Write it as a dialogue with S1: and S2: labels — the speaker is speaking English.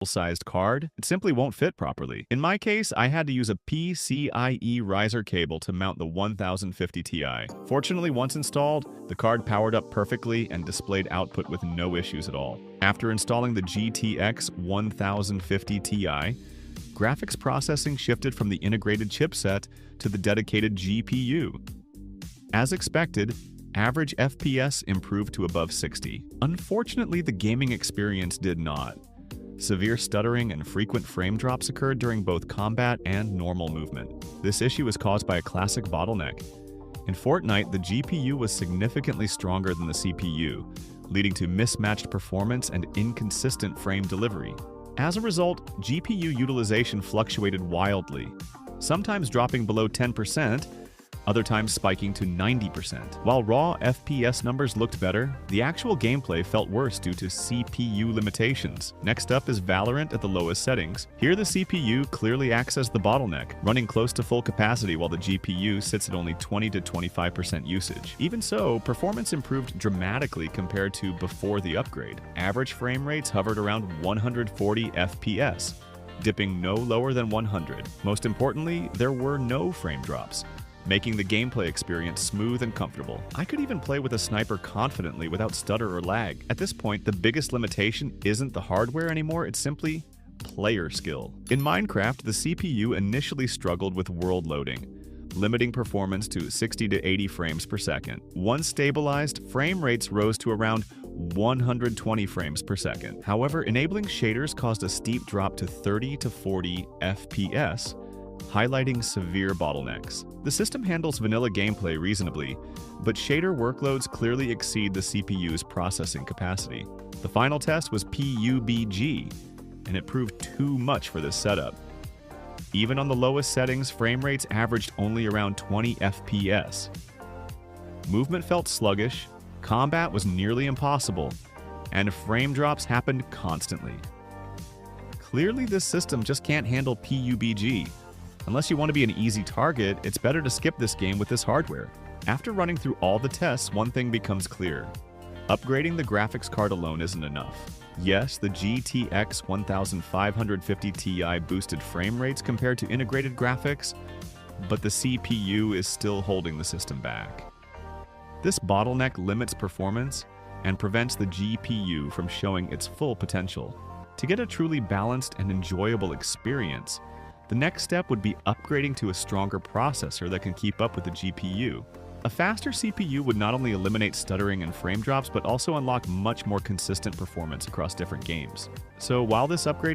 S1: sized card, it simply won't fit properly. In my case, I had to use a PCIe riser cable to mount the 1050 Ti. Fortunately, once installed, the card powered up perfectly and displayed output with no issues at all. After installing the GTX 1050 Ti, graphics processing shifted from the integrated chipset to the dedicated GPU. As expected, average FPS improved to above 60. Unfortunately, the gaming experience did not. Severe stuttering and frequent frame drops occurred during both combat and normal movement. This issue is caused by a classic bottleneck. In Fortnite, the GPU was significantly stronger than the CPU, leading to mismatched performance and inconsistent frame delivery. As a result, GPU utilization fluctuated wildly, sometimes dropping below 10%, other times spiking to 90%. While raw FPS numbers looked better, the actual gameplay felt worse due to CPU limitations. Next up is Valorant at the lowest settings. Here the CPU clearly acts as the bottleneck, running close to full capacity while the GPU sits at only 20 to 25% usage. Even so, performance improved dramatically compared to before the upgrade. Average frame rates hovered around 140 FPS, dipping no lower than 100. Most importantly, there were no frame drops, making the gameplay experience smooth and comfortable. I could even play with a sniper confidently without stutter or lag. At this point, the biggest limitation isn't the hardware anymore, it's simply player skill. In Minecraft, the CPU initially struggled with world loading, limiting performance to 60 to 80 frames per second. Once stabilized, frame rates rose to around 120 frames per second. However, enabling shaders caused a steep drop to 30 to 40 FPS, highlighting severe bottlenecks. The system handles vanilla gameplay reasonably, but shader workloads clearly exceed the CPU's processing capacity. The final test was PUBG, and it proved too much for this setup. Even on the lowest settings, frame rates averaged only around 20 FPS. Movement felt sluggish, combat was nearly impossible, and frame drops happened constantly. Clearly, this system just can't handle PUBG. Unless you want to be an easy target, it's better to skip this game with this hardware. After running through all the tests, one thing becomes clear. Upgrading the graphics card alone isn't enough. Yes, the GTX 1550 Ti boosted frame rates compared to integrated graphics, but the CPU is still holding the system back. This bottleneck limits performance and prevents the GPU from showing its full potential. To get a truly balanced and enjoyable experience, the next step would be upgrading to a stronger processor that can keep up with the GPU. A faster CPU would not only eliminate stuttering and frame drops, but also unlock much more consistent performance across different games. So while this upgrade